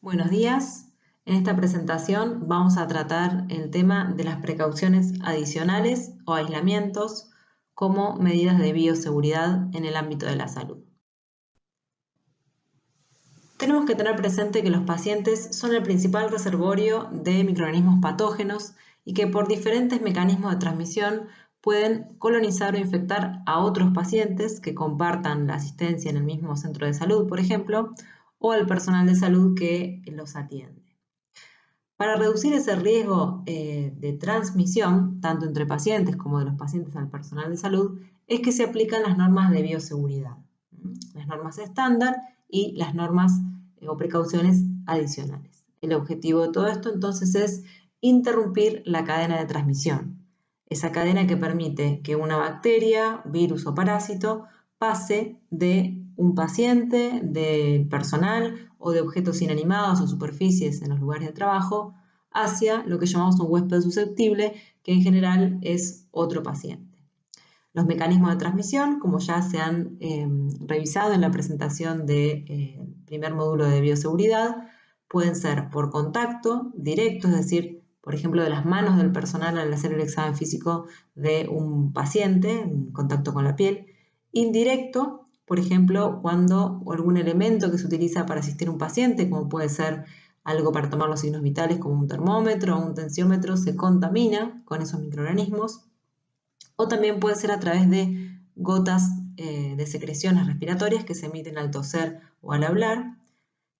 Buenos días. En esta presentación vamos a tratar el tema de las precauciones adicionales o aislamientos como medidas de bioseguridad en el ámbito de la salud. Tenemos que tener presente que los pacientes son el principal reservorio de microorganismos patógenos y que por diferentes mecanismos de transmisión pueden colonizar o infectar a otros pacientes que compartan la asistencia en el mismo centro de salud, por ejemplo, o al personal de salud que los atiende. Para reducir ese riesgo de transmisión, tanto entre pacientes como de los pacientes al personal de salud, es que se aplican las normas de bioseguridad, las normas estándar y las normas o precauciones adicionales. El objetivo de todo esto entonces es interrumpir la cadena de transmisión, esa cadena que permite que una bacteria, virus o parásito pase de un paciente, del personal o de objetos inanimados o superficies en los lugares de trabajo hacia lo que llamamos un huésped susceptible, que en general es otro paciente. Los mecanismos de transmisión, como ya se han revisado en la presentación del primer módulo de bioseguridad, pueden ser por contacto directo, es decir, por ejemplo, de las manos del personal al hacer el examen físico de un paciente, en contacto con la piel, indirecto, por ejemplo, cuando algún elemento que se utiliza para asistir a un paciente, como puede ser algo para tomar los signos vitales como un termómetro o un tensiómetro, se contamina con esos microorganismos, o también puede ser a través de gotas de secreciones respiratorias que se emiten al toser o al hablar,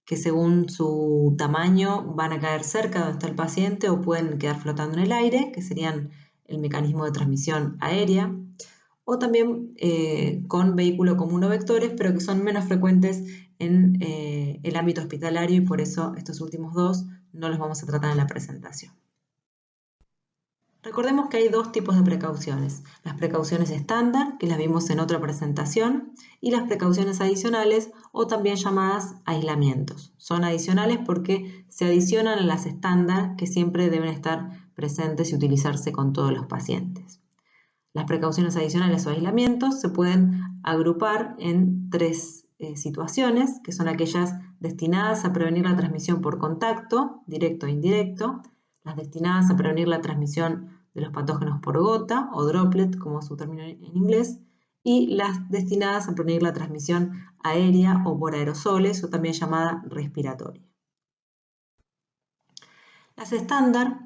que según su tamaño van a caer cerca de donde está el paciente o pueden quedar flotando en el aire, que serían el mecanismo de transmisión aérea, o también con vehículo común o vectores, pero que son menos frecuentes en el ámbito hospitalario y por eso estos últimos dos no los vamos a tratar en la presentación. Recordemos que hay dos tipos de precauciones, las precauciones estándar, que las vimos en otra presentación, y las precauciones adicionales o también llamadas aislamientos. Son adicionales porque se adicionan a las estándar que siempre deben estar presentes y utilizarse con todos los pacientes. Las precauciones adicionales o aislamientos se pueden agrupar en tres situaciones, que son aquellas destinadas a prevenir la transmisión por contacto, directo e indirecto, las destinadas a prevenir la transmisión de los patógenos por gota o droplet, como su término en inglés, y las destinadas a prevenir la transmisión aérea o por aerosoles, o también llamada respiratoria. Las estándar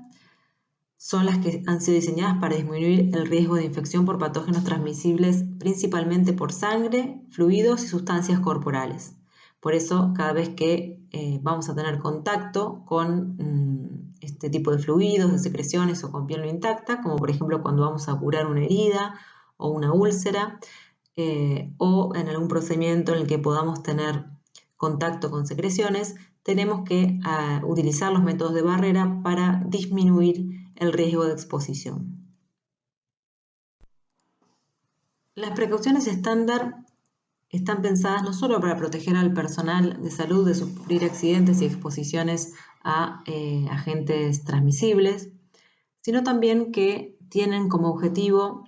son las que han sido diseñadas para disminuir el riesgo de infección por patógenos transmisibles principalmente por sangre, fluidos y sustancias corporales. Por eso, cada vez que vamos a tener contacto con este tipo de fluidos, de secreciones o con piel no intacta, como por ejemplo cuando vamos a curar una herida o una úlcera, o en algún procedimiento en el que podamos tener contacto con secreciones, tenemos que utilizar los métodos de barrera para disminuir el riesgo de exposición. Las precauciones estándar están pensadas no solo para proteger al personal de salud de sufrir accidentes y exposiciones a agentes transmisibles, sino también que tienen como objetivo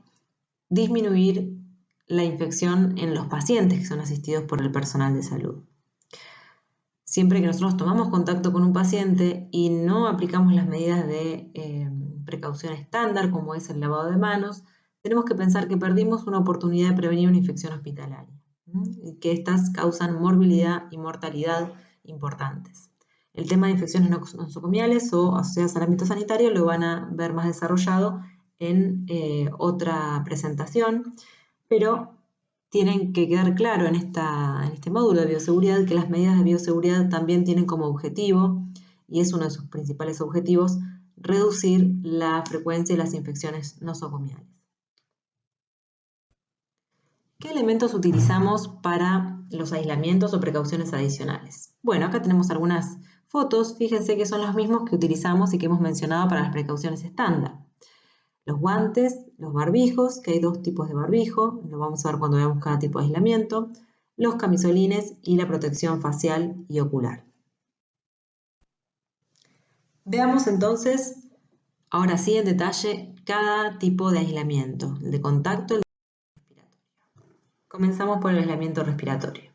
disminuir la infección en los pacientes que son asistidos por el personal de salud. Siempre que nosotros tomamos contacto con un paciente y no aplicamos las medidas de precaución estándar, como es el lavado de manos, tenemos que pensar que perdimos una oportunidad de prevenir una infección hospitalaria, y que estas causan morbilidad y mortalidad importantes. El tema de infecciones nosocomiales o asociadas al ámbito sanitario lo van a ver más desarrollado en otra presentación, pero tienen que quedar claro en este módulo de bioseguridad que las medidas de bioseguridad también tienen como objetivo, y es uno de sus principales objetivos, reducir la frecuencia de las infecciones nosocomiales. ¿Qué elementos utilizamos para los aislamientos o precauciones adicionales? Bueno, acá tenemos algunas fotos, fíjense que son los mismos que utilizamos y que hemos mencionado para las precauciones estándar. Los guantes, los barbijos, que hay dos tipos de barbijo, lo vamos a ver cuando veamos cada tipo de aislamiento, los camisolines y la protección facial y ocular. Veamos entonces, ahora sí en detalle, cada tipo de aislamiento, el de contacto y el de respiratorio. Comenzamos por el aislamiento respiratorio.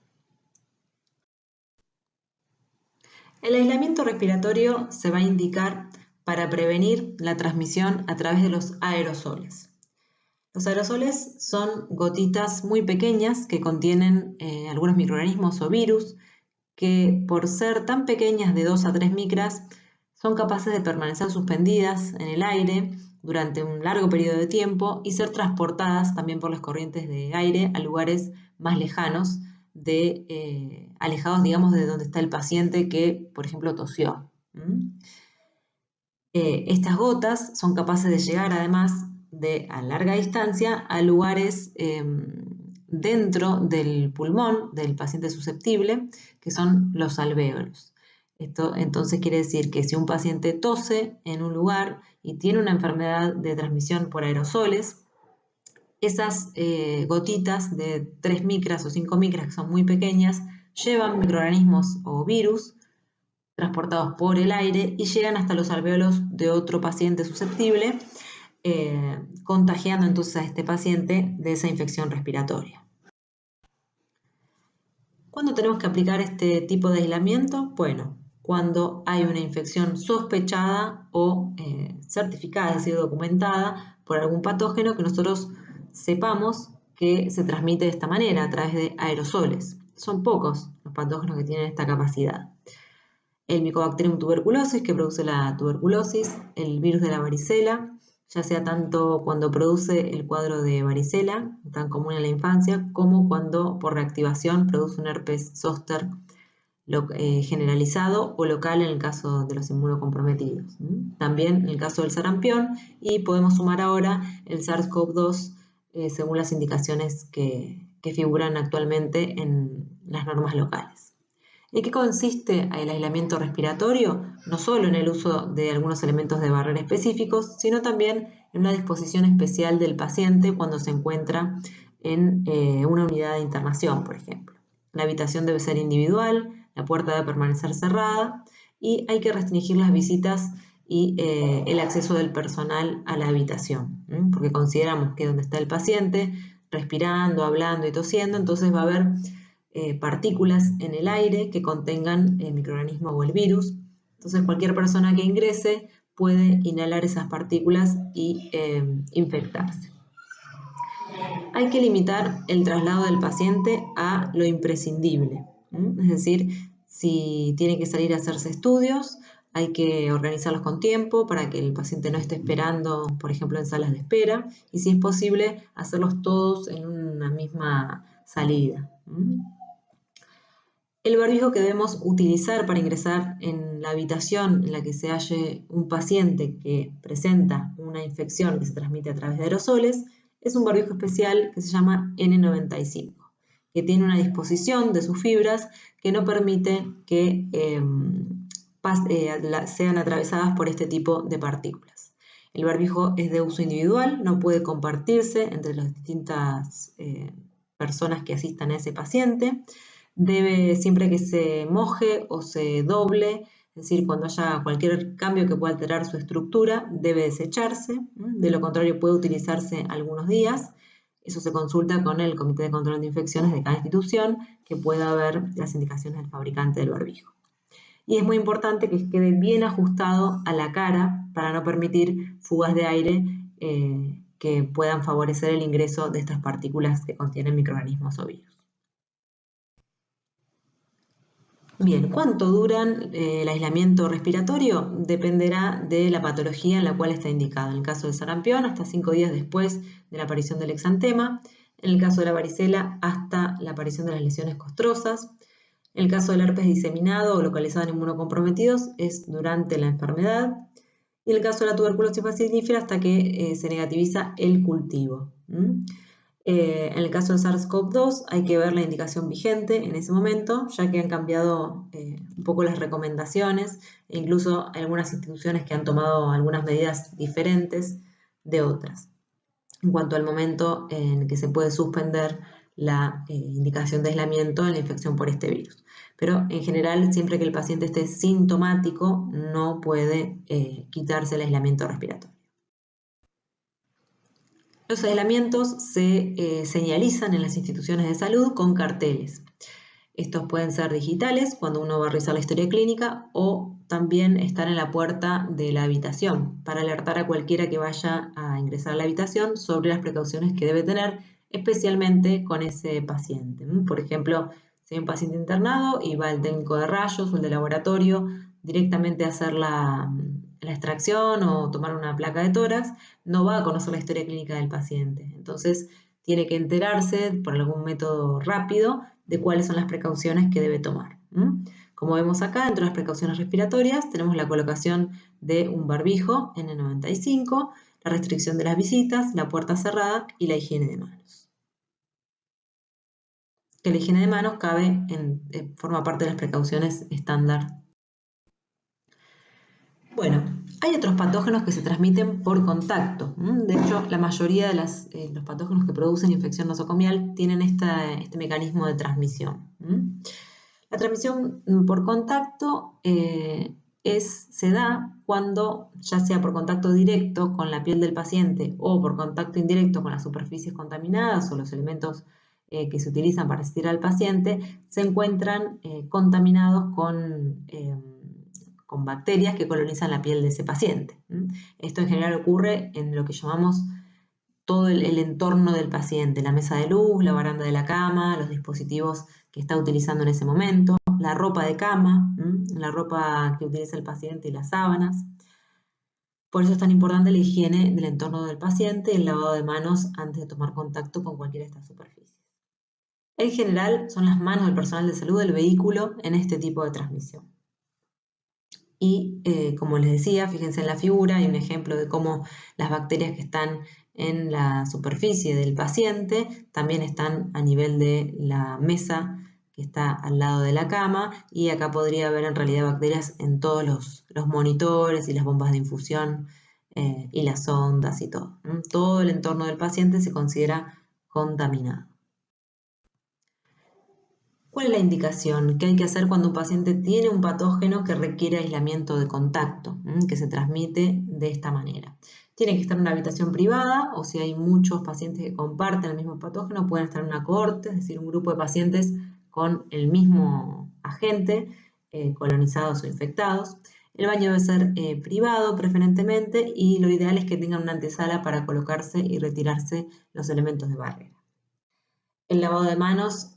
El aislamiento respiratorio se va a indicar para prevenir la transmisión a través de los aerosoles. Los aerosoles son gotitas muy pequeñas que contienen algunos microorganismos o virus que, por ser tan pequeñas, de 2 a 3 micras, son capaces de permanecer suspendidas en el aire durante un largo periodo de tiempo y ser transportadas también por las corrientes de aire a lugares más lejanos, alejados, digamos, de donde está el paciente que, por ejemplo, tosió. Estas gotas son capaces de llegar, además a larga distancia, a lugares dentro del pulmón del paciente susceptible, que son los alvéolos. Esto entonces quiere decir que si un paciente tose en un lugar y tiene una enfermedad de transmisión por aerosoles, esas gotitas de 3 micras o 5 micras, que son muy pequeñas, llevan microorganismos o virus transportados por el aire y llegan hasta los alvéolos de otro paciente susceptible, contagiando entonces a este paciente de esa infección respiratoria. ¿Cuándo tenemos que aplicar este tipo de aislamiento? Bueno, cuando hay una infección sospechada o certificada, es decir, documentada por algún patógeno que nosotros sepamos que se transmite de esta manera, a través de aerosoles. Son pocos los patógenos que tienen esta capacidad. El Mycobacterium tuberculosis, que produce la tuberculosis, el virus de la varicela, ya sea tanto cuando produce el cuadro de varicela, tan común en la infancia, como cuando por reactivación produce un herpes zóster generalizado o local en el caso de los inmunocomprometidos. También en el caso del sarampión, y podemos sumar ahora el SARS-CoV-2 según las indicaciones que figuran actualmente en las normas locales. ¿En qué consiste el aislamiento respiratorio? No solo en el uso de algunos elementos de barrera específicos, sino también en una disposición especial del paciente cuando se encuentra en una unidad de internación, por ejemplo. La habitación debe ser individual, la puerta debe permanecer cerrada y hay que restringir las visitas y el acceso del personal a la habitación, porque consideramos que donde está el paciente, respirando, hablando y tosiendo, entonces va a haber partículas en el aire que contengan el microorganismo o el virus. Entonces cualquier persona que ingrese puede inhalar esas partículas y infectarse. Hay que limitar el traslado del paciente a lo imprescindible. Es decir, si tiene que salir a hacerse estudios, hay que organizarlos con tiempo para que el paciente no esté esperando, por ejemplo, en salas de espera, y si es posible, hacerlos todos en una misma salida. El barbijo que debemos utilizar para ingresar en la habitación en la que se halle un paciente que presenta una infección que se transmite a través de aerosoles es un barbijo especial que se llama N95, que tiene una disposición de sus fibras que no permite que sean atravesadas por este tipo de partículas. El barbijo es de uso individual, no puede compartirse entre las distintas personas que asistan a ese paciente. Debe, siempre que se moje o se doble, es decir, cuando haya cualquier cambio que pueda alterar su estructura, debe desecharse. De lo contrario, puede utilizarse algunos días. Eso se consulta con el Comité de Control de Infecciones de cada institución, que pueda ver las indicaciones del fabricante del barbijo. Y es muy importante que quede bien ajustado a la cara para no permitir fugas de aire que puedan favorecer el ingreso de estas partículas que contienen microorganismos o virus. Bien, ¿cuánto duran el aislamiento respiratorio? Dependerá de la patología en la cual está indicado. En el caso del sarampión, hasta 5 días después de la aparición del exantema. En el caso de la varicela, hasta la aparición de las lesiones costrosas. En el caso del herpes diseminado o localizado en inmunocomprometidos, es durante la enfermedad. Y en el caso de la tuberculosis falcinífera, hasta que se negativiza el cultivo. En el caso del SARS-CoV-2 hay que ver la indicación vigente en ese momento, ya que han cambiado un poco las recomendaciones e incluso hay algunas instituciones que han tomado algunas medidas diferentes de otras en cuanto al momento en que se puede suspender la indicación de aislamiento en la infección por este virus. Pero en general, siempre que el paciente esté sintomático, no puede quitarse el aislamiento respiratorio. Los aislamientos se señalizan en las instituciones de salud con carteles. Estos pueden ser digitales cuando uno va a revisar la historia clínica o también estar en la puerta de la habitación para alertar a cualquiera que vaya a ingresar a la habitación sobre las precauciones que debe tener, especialmente con ese paciente. Por ejemplo, si hay un paciente internado y va el técnico de rayos o el de laboratorio directamente a hacer la extracción o tomar una placa de tórax, no va a conocer la historia clínica del paciente. Entonces, tiene que enterarse por algún método rápido de cuáles son las precauciones que debe tomar. Como vemos acá, entre las precauciones respiratorias tenemos la colocación de un barbijo N95, la restricción de las visitas, la puerta cerrada y la higiene de manos. Que la higiene de manos forma parte de las precauciones estándar. Bueno, hay otros patógenos que se transmiten por contacto. De hecho, la mayoría de los patógenos que producen infección nosocomial tienen este mecanismo de transmisión. La transmisión por contacto se da cuando, ya sea por contacto directo con la piel del paciente o por contacto indirecto con las superficies contaminadas o los elementos que se utilizan para asistir al paciente, se encuentran contaminados con bacterias que colonizan la piel de ese paciente. Esto en general ocurre en lo que llamamos todo el entorno del paciente, la mesa de luz, la baranda de la cama, los dispositivos que está utilizando en ese momento, la ropa de cama, la ropa que utiliza el paciente y las sábanas. Por eso es tan importante la higiene del entorno del paciente y el lavado de manos antes de tomar contacto con cualquiera de estas superficies. En general, son las manos del personal de salud del vehículo en este tipo de transmisión. Y como les decía, fíjense en la figura, hay un ejemplo de cómo las bacterias que están en la superficie del paciente también están a nivel de la mesa que está al lado de la cama, y acá podría haber en realidad bacterias en todos los monitores y las bombas de infusión y las sondas y todo. Todo el entorno del paciente se considera contaminado. ¿Cuál es la indicación? ¿Qué hay que hacer cuando un paciente tiene un patógeno que requiere aislamiento de contacto, que se transmite de esta manera? Tiene que estar en una habitación privada, o si hay muchos pacientes que comparten el mismo patógeno, pueden estar en una cohorte, es decir, un grupo de pacientes con el mismo agente, colonizados o infectados. El baño debe ser privado preferentemente, y lo ideal es que tengan una antesala para colocarse y retirarse los elementos de barrera. El lavado de manos,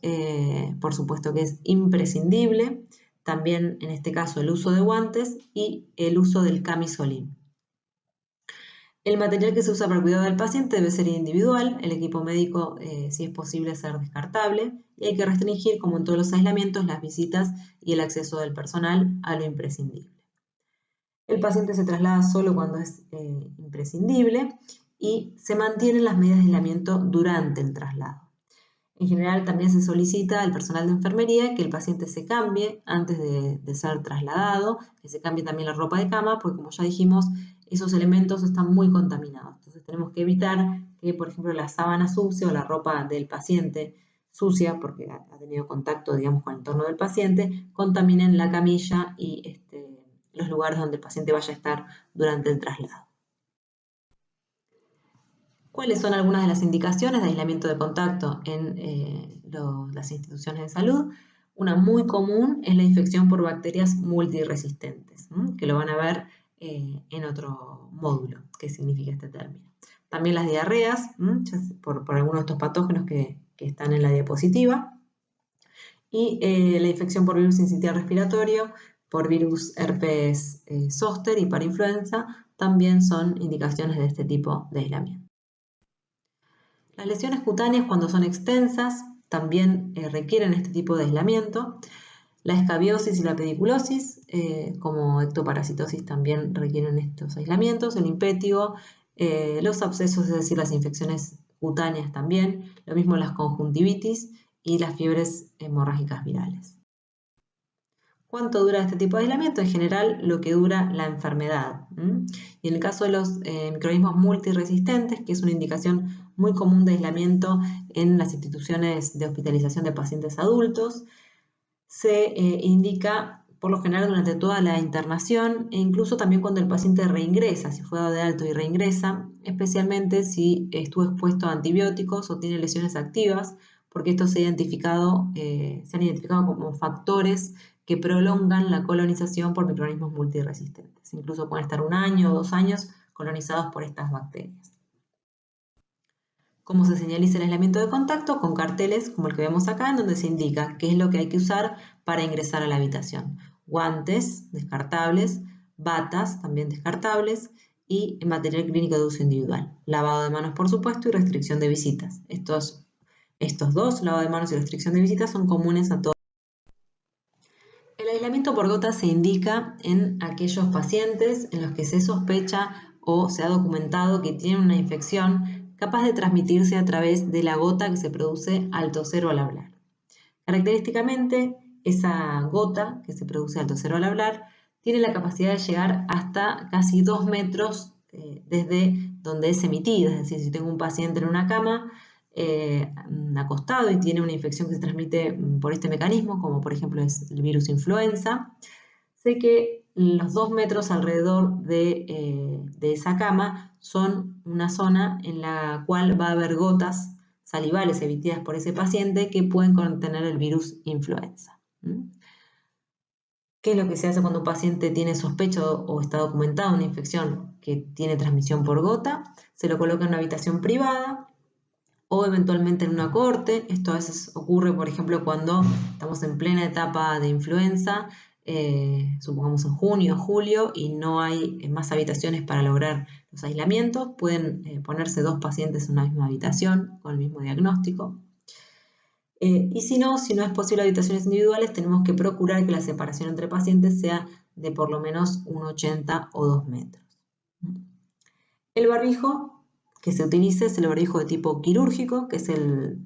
por supuesto que es imprescindible. También, en este caso, el uso de guantes y el uso del camisolín. El material que se usa para el cuidado del paciente debe ser individual. El equipo médico, si es posible, ser descartable. Y hay que restringir, como en todos los aislamientos, las visitas y el acceso del personal a lo imprescindible. El paciente se traslada solo cuando es imprescindible, y se mantienen las medidas de aislamiento durante el traslado. En general, también se solicita al personal de enfermería que el paciente se cambie antes de ser trasladado, que se cambie también la ropa de cama, porque, como ya dijimos, esos elementos están muy contaminados. Entonces tenemos que evitar que, por ejemplo, la sábana sucia o la ropa del paciente sucia, porque ha tenido contacto, digamos, con el entorno del paciente, contaminen la camilla y los lugares donde el paciente vaya a estar durante el traslado. ¿Cuáles son algunas de las indicaciones de aislamiento de contacto en las instituciones de salud? Una muy común es la infección por bacterias multiresistentes, que lo van a ver en otro módulo, qué significa este término. También las diarreas, por algunos de estos patógenos que están en la diapositiva. Y la infección por virus sincitial respiratorio, por virus herpes zóster y para influenza, también son indicaciones de este tipo de aislamiento. Las lesiones cutáneas, cuando son extensas, también requieren este tipo de aislamiento. La escabiosis y la pediculosis, como ectoparasitosis, también requieren estos aislamientos. El impétigo, los abscesos, es decir, las infecciones cutáneas también. Lo mismo las conjuntivitis y las fiebres hemorrágicas virales. ¿Cuánto dura este tipo de aislamiento? En general, lo que dura la enfermedad. Y en el caso de los microorganismos multiresistentes, que es una indicación muy común de aislamiento en las instituciones de hospitalización de pacientes adultos, se indica por lo general durante toda la internación, e incluso también cuando el paciente reingresa, si fue dado de alto y reingresa, especialmente si estuvo expuesto a antibióticos o tiene lesiones activas, porque estos se han identificado como factores que prolongan la colonización por microorganismos multiresistentes. Incluso pueden estar 1 año o 2 años colonizados por estas bacterias. ¿Cómo se señaliza el aislamiento de contacto? Con carteles como el que vemos acá, en donde se indica qué es lo que hay que usar para ingresar a la habitación. Guantes descartables, batas también descartables y material clínico de uso individual. Lavado de manos, por supuesto, y restricción de visitas. Estos dos, lavado de manos y restricción de visitas, son comunes a todos. El aislamiento por gota se indica en aquellos pacientes en los que se sospecha o se ha documentado que tienen una infección capaz de transmitirse a través de la gota que se produce al toser o al hablar. Característicamente, esa gota que se produce al toser o al hablar tiene la capacidad de llegar hasta casi 2 metros desde donde es emitida. Es decir, si tengo un paciente en una cama acostado y tiene una infección que se transmite por este mecanismo, como por ejemplo es el virus influenza, sé que los 2 metros alrededor de esa cama son una zona en la cual va a haber gotas salivales emitidas por ese paciente que pueden contener el virus influenza. ¿Qué es lo que se hace cuando un paciente tiene sospecha o está documentada una infección que tiene transmisión por gota? Se lo coloca en una habitación privada o eventualmente en una cohorte. Esto a veces ocurre, por ejemplo, cuando estamos en plena etapa de influenza, supongamos en junio o julio, y no hay más habitaciones para lograr los aislamientos. Pueden ponerse 2 pacientes en una misma habitación con el mismo diagnóstico. Y si no es posible habitaciones individuales, tenemos que procurar que la separación entre pacientes sea de por lo menos 1,80 o 2 metros. El barbijo que se utiliza es el barbijo de tipo quirúrgico, que es el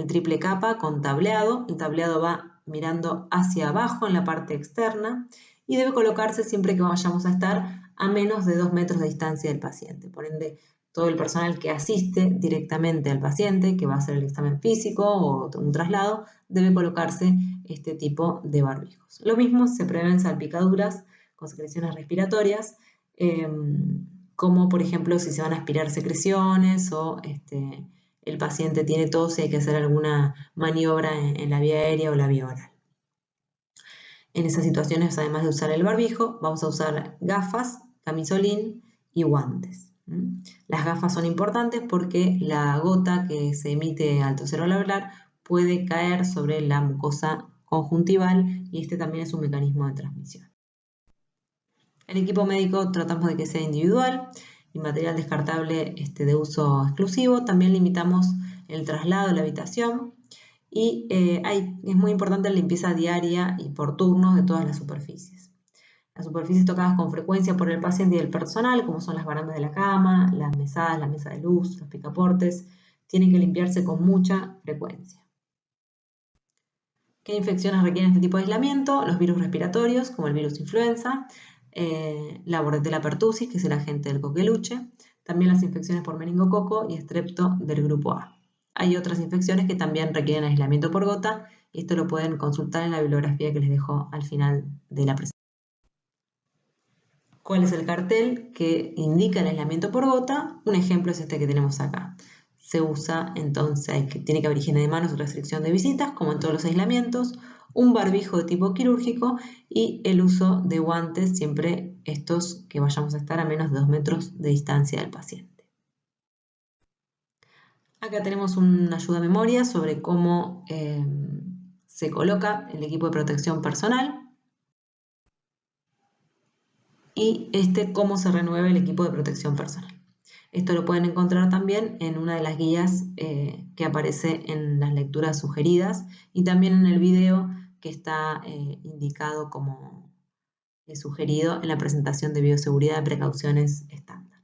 triple capa con tableado. El tableado va mirando hacia abajo en la parte externa y debe colocarse siempre que vayamos a estar a menos de 2 metros de distancia del paciente. Por ende, todo el personal que asiste directamente al paciente, que va a hacer el examen físico o un traslado, debe colocarse este tipo de barbijos. Lo mismo se prevén salpicaduras con secreciones respiratorias, como por ejemplo si se van a aspirar secreciones o el paciente tiene tos y hay que hacer alguna maniobra en la vía aérea o la vía oral. En esas situaciones, además de usar el barbijo, vamos a usar gafas, camisolín y guantes. Las gafas son importantes porque la gota que se emite al toser o al hablar puede caer sobre la mucosa conjuntival y este también es un mecanismo de transmisión. El equipo médico tratamos de que sea individual y material descartable de uso exclusivo. También limitamos el traslado de la habitación y es muy importante la limpieza diaria y por turnos de todas las superficies. Las superficies tocadas con frecuencia por el paciente y el personal, como son las barandas de la cama, las mesadas, la mesa de luz, los picaportes, tienen que limpiarse con mucha frecuencia. ¿Qué infecciones requieren este tipo de aislamiento? Los virus respiratorios, como el virus influenza, la Bordetella pertussis, que es el agente del coqueluche, también las infecciones por meningococo y estrepto del grupo A. Hay otras infecciones que también requieren aislamiento por gota y esto lo pueden consultar en la bibliografía que les dejo al final de la presentación. ¿Cuál es el cartel que indica el aislamiento por gota? Un ejemplo es este que tenemos acá. Se usa entonces, tiene que haber higiene de manos y restricción de visitas, como en todos los aislamientos, un barbijo de tipo quirúrgico y el uso de guantes, siempre estos que vayamos a estar a menos de 2 metros de distancia del paciente. Acá tenemos una ayuda a memoria sobre cómo se coloca el equipo de protección personal y cómo se renueva el equipo de protección personal. Esto lo pueden encontrar también en una de las guías que aparece en las lecturas sugeridas y también en el video que está indicado como sugerido en la presentación de bioseguridad de precauciones estándar.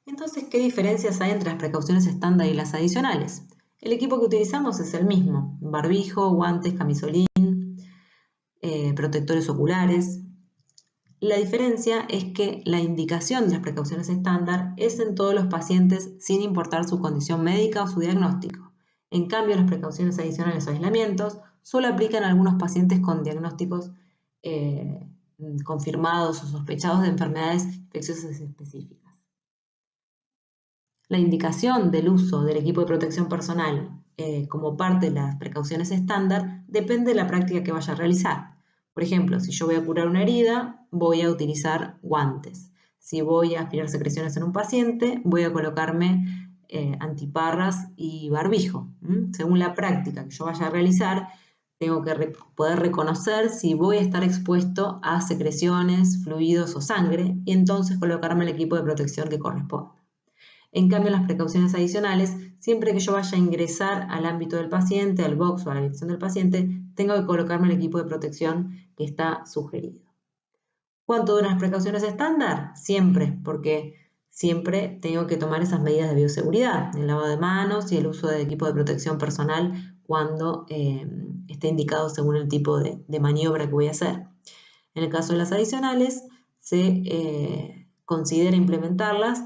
Entonces, ¿qué diferencias hay entre las precauciones estándar y las adicionales? El equipo que utilizamos es el mismo: barbijo, guantes, camisolín, protectores oculares. La diferencia es que la indicación de las precauciones estándar es en todos los pacientes sin importar su condición médica o su diagnóstico. En cambio, las precauciones adicionales o aislamientos solo aplican a algunos pacientes con diagnósticos confirmados o sospechados de enfermedades infecciosas específicas. La indicación del uso del equipo de protección personal como parte de las precauciones estándar depende de la práctica que vaya a realizar. Por ejemplo, si yo voy a curar una herida, voy a utilizar guantes. Si voy a aspirar secreciones en un paciente, voy a colocarme antiparras y barbijo. Según la práctica que yo vaya a realizar, tengo que poder reconocer si voy a estar expuesto a secreciones, fluidos o sangre y entonces colocarme el equipo de protección que corresponde. En cambio, las precauciones adicionales, siempre que yo vaya a ingresar al ámbito del paciente, al box o a la habitación del paciente, tengo que colocarme el equipo de protección que está sugerido. ¿Cuánto duran las precauciones estándar? Siempre, porque siempre tengo que tomar esas medidas de bioseguridad, el lavado de manos y el uso de equipo de protección personal cuando esté indicado según el tipo de maniobra que voy a hacer. En el caso de las adicionales, se considera implementarlas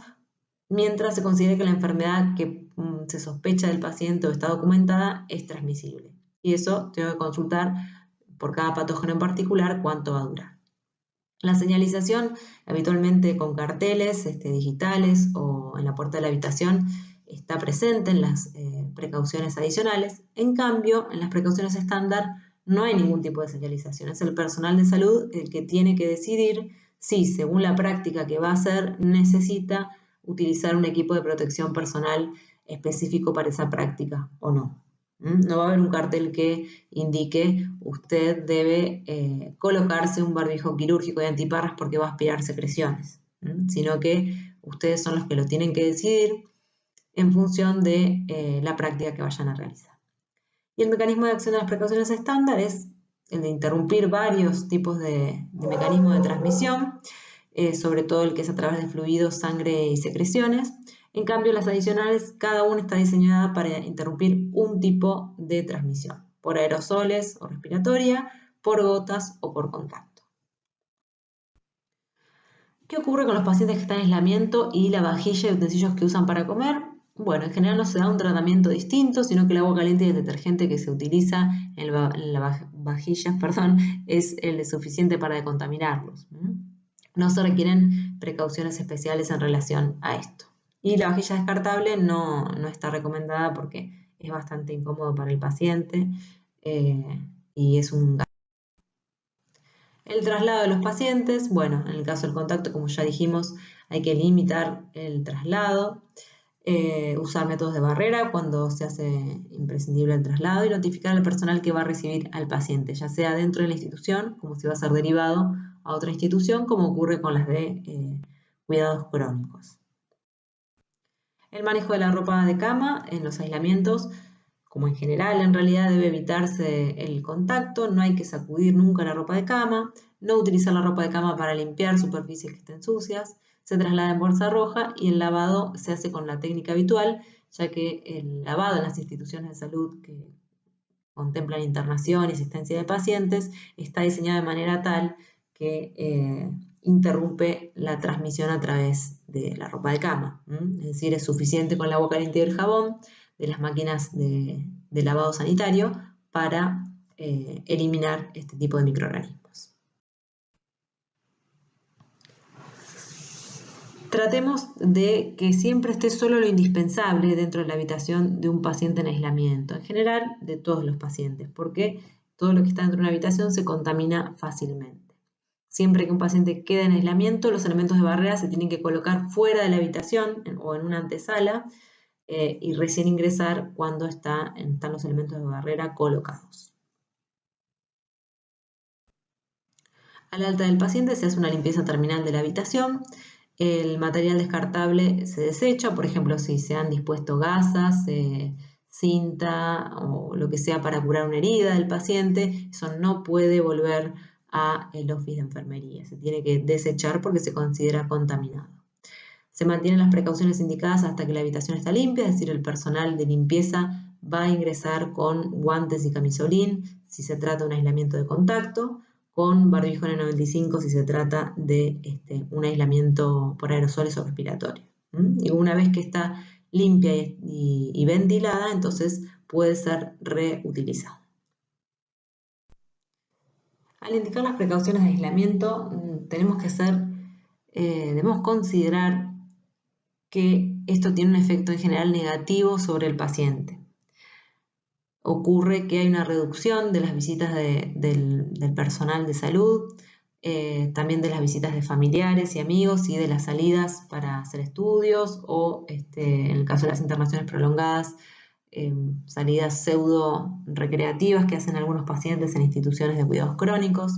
mientras se considere que la enfermedad que se sospecha del paciente o está documentada es transmisible. Y eso tengo que consultar por cada patógeno en particular cuánto va a durar. La señalización, habitualmente con carteles digitales o en la puerta de la habitación, está presente en las precauciones adicionales. En cambio, en las precauciones estándar no hay ningún tipo de señalización. Es el personal de salud el que tiene que decidir si, según la práctica que va a hacer, necesita utilizar un equipo de protección personal específico para esa práctica o no. No va a haber un cartel que indique usted debe colocarse un barbijo quirúrgico de antiparras porque va a aspirar secreciones, sino que ustedes son los que lo tienen que decidir en función de la práctica que vayan a realizar. Y el mecanismo de acción de las precauciones estándar es el de interrumpir varios tipos de mecanismos de transmisión, sobre todo el que es a través de fluidos, sangre y secreciones. En cambio, las adicionales, cada una está diseñada para interrumpir un tipo de transmisión, por aerosoles o respiratoria, por gotas o por contacto. ¿Qué ocurre con los pacientes que están en aislamiento y la vajilla y utensilios que usan para comer? Bueno, en general no se da un tratamiento distinto, sino que el agua caliente y el detergente que se utiliza en las vajillas, es el suficiente para decontaminarlos. No se requieren precauciones especiales en relación a esto. Y la vajilla descartable no está recomendada porque es bastante incómodo para el paciente y es un gasto. El traslado de los pacientes, bueno, en el caso del contacto, como ya dijimos, hay que limitar el traslado, usar métodos de barrera cuando se hace imprescindible el traslado y notificar al personal que va a recibir al paciente, ya sea dentro de la institución, como si va a ser derivado a otra institución, como ocurre con las de cuidados crónicos. El manejo de la ropa de cama en los aislamientos, como en general en realidad debe evitarse el contacto, no hay que sacudir nunca la ropa de cama, no utilizar la ropa de cama para limpiar superficies que estén sucias, se traslada en bolsa roja y el lavado se hace con la técnica habitual, ya que el lavado en las instituciones de salud que contemplan internación y asistencia de pacientes está diseñado de manera tal que interrumpe la transmisión a través de la ropa de cama. Es decir, es suficiente con el agua caliente y el jabón de las máquinas de lavado sanitario para eliminar este tipo de microorganismos. Tratemos de que siempre esté solo lo indispensable dentro de la habitación de un paciente en aislamiento, en general de todos los pacientes, porque todo lo que está dentro de una habitación se contamina fácilmente. Siempre que un paciente quede en aislamiento, los elementos de barrera se tienen que colocar fuera de la habitación o en una antesala y recién ingresar cuando están los elementos de barrera colocados. Al alta del paciente se hace una limpieza terminal de la habitación. El material descartable se desecha, por ejemplo, si se han dispuesto gasas, cinta o lo que sea para curar una herida del paciente, eso no puede volver al office de enfermería, se tiene que desechar porque se considera contaminado. Se mantienen las precauciones indicadas hasta que la habitación está limpia, es decir, el personal de limpieza va a ingresar con guantes y camisolín si se trata de un aislamiento de contacto, con barbijo N95 si se trata de un aislamiento por aerosoles o respiratorio. Y una vez que está limpia y ventilada, entonces puede ser reutilizada. Al indicar las precauciones de aislamiento, debemos considerar que esto tiene un efecto en general negativo sobre el paciente. Ocurre que hay una reducción de las visitas del personal de salud, también de las visitas de familiares y amigos y de las salidas para hacer estudios o, en el caso de las internaciones prolongadas, salidas pseudo recreativas que hacen algunos pacientes en instituciones de cuidados crónicos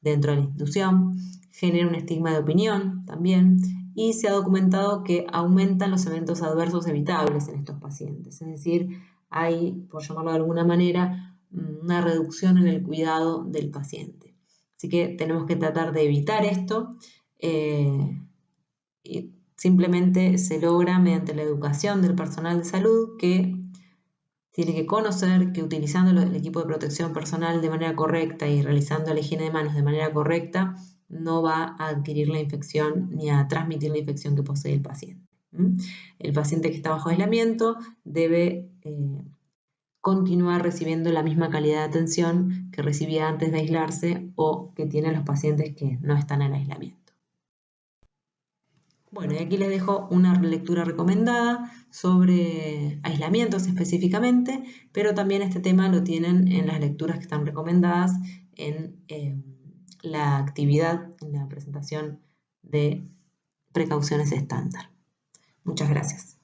dentro de la institución. Genera un estigma de opinión también, y se ha documentado que aumentan los eventos adversos evitables en estos pacientes. Es decir, hay, por llamarlo de alguna manera, una reducción en el cuidado del paciente. Así que tenemos que tratar de evitar esto. Y simplemente se logra mediante la educación del personal de salud, que tiene que conocer que utilizando el equipo de protección personal de manera correcta y realizando la higiene de manos de manera correcta, no va a adquirir la infección ni a transmitir la infección que posee el paciente. El paciente que está bajo aislamiento debe continuar recibiendo la misma calidad de atención que recibía antes de aislarse o que tienen los pacientes que no están en aislamiento. Bueno, y aquí les dejo una lectura recomendada sobre aislamientos específicamente, pero también este tema lo tienen en las lecturas que están recomendadas en la actividad, en la presentación de precauciones estándar. Muchas gracias.